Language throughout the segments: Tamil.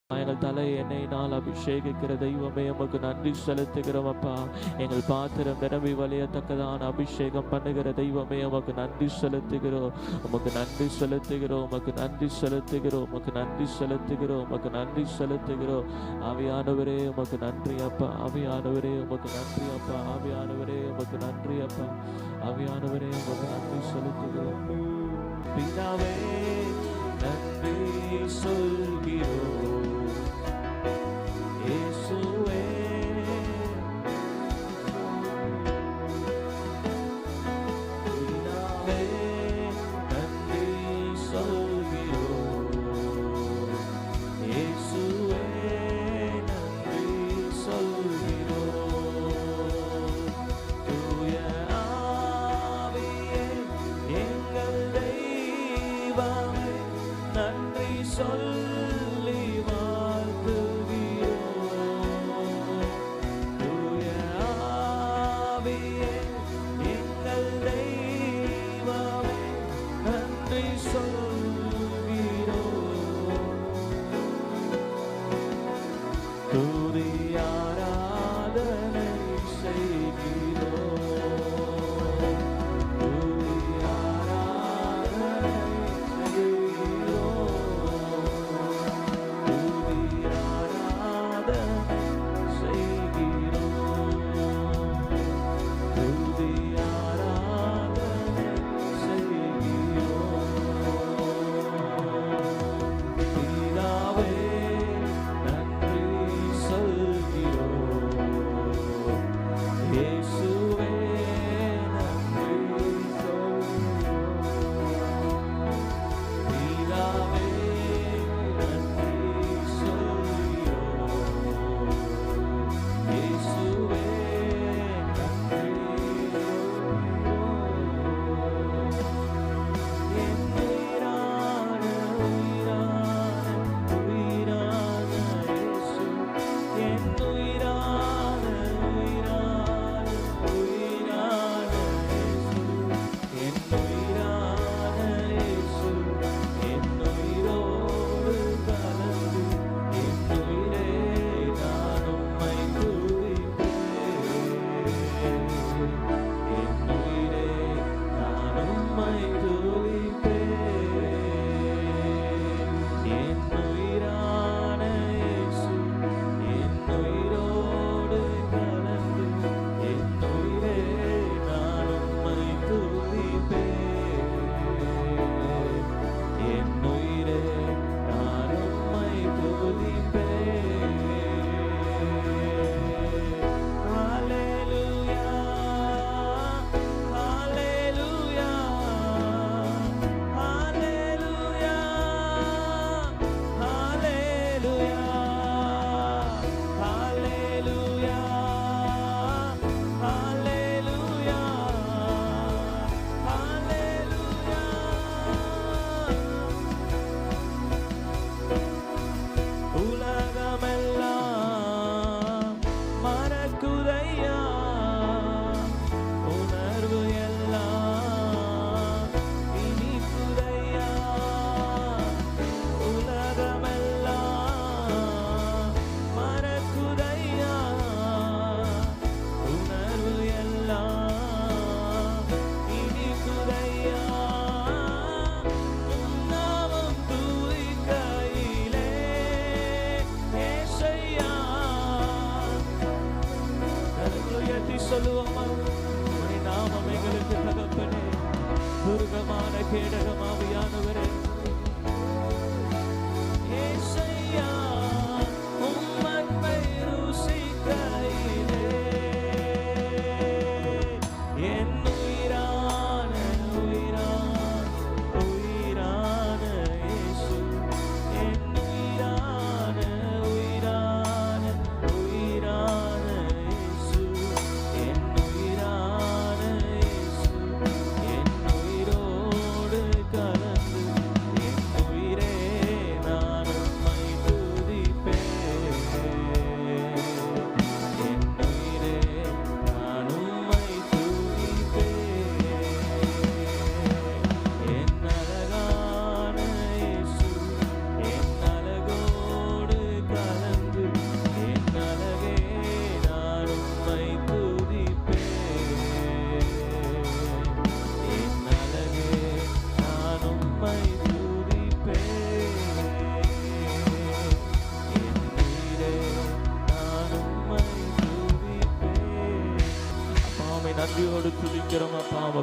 எங்கள் தலை எண்ணெயினால் அபிஷேகிக்கிற தெய்வமே உமக்கு நன்றி செலுத்துகிறோம் அப்பா. எங்கள் பாத்திரம் நிரம்பி வழியத்தக்கதான அபிஷேகம் பண்ணுகிற தெய்வமே உமக்கு நன்றி செலுத்துகிறோம். உமக்கு நன்றி செலுத்துகிறோம். உமக்கு நன்றி செலுத்துகிறோம். உமக்கு நன்றி செலுத்துகிறோம். உமக்கு நன்றி செலுத்துகிறோம். ஆவியானவரே உமக்கு நன்றி அப்பா. ஆவியானவரே உமக்கு நன்றி அப்பா. ஆவியானவரே உமக்கு நன்றி அப்பா. ஆவியானவரே உமக்கு நன்றி செலுத்துகிறோம். பிதாவே நன்றி சொல்கிறோம். இயேசுவே பிதாவே நன்றி சொல்கிறோம். இயேசுவே நன்றி சொல்கிறோம். தூய ஆவியே எங்கள் தெய்வமே நன்றி சொல்லி வாழ்த்துகிறோம். தூய ஆவியே எங்கள் தெய்வமே நன்றி சொல்கிறோம். துதி ஆராதனை செய்கிறோம். துதி ஆராதனை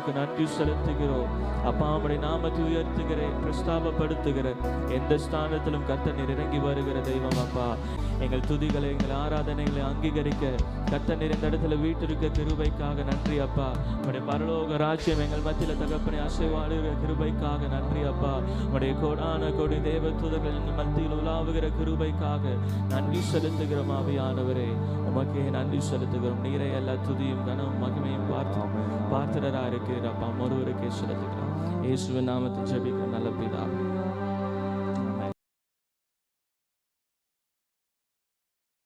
உமக்கு நன்றி செலுத்துகிறோம் அப்பா. உம்முடைய நாமத்தை உயர்த்துகிறேன், பிரஸ்தாபப்படுத்துகிற எந்த ஸ்தானத்திலும் கர்த்தர் நீர் இறங்கி வருகிற தெய்வம் அப்பா. எங்கள் துதிகளை, எங்கள் ஆராதனைகளை அங்கீகரிக்க கர்த்தர் நீர் இந்த இடத்துல வீட்டிருக்க கிருபைக்காக நன்றி அப்பா. உடைய பரலோக ராஜ்யம் எங்கள் மத்தியில் தகப்பனை அசைவாடுகிற கிருபைக்காக நன்றி அப்பா. உடைய கோடான கோடி தேவ தூதர்கள் எங்கள் மத்தியில் உலாவுகிற கிருபைக்காக நன்றி செலுத்துகிறோம் ஆவியானவரே. உமக்கே நன்றி செலுத்துகிறோம். நீரை எல்லா துதியும் கனமும் மகிமையும் பார்த்துடரா இருக்கிற அப்பா ஒருவருக்கே செலுத்துகிறோம். இயேசுவின் நாமத்தில் ஜெபிக்கிற நல்ல பிதாவே.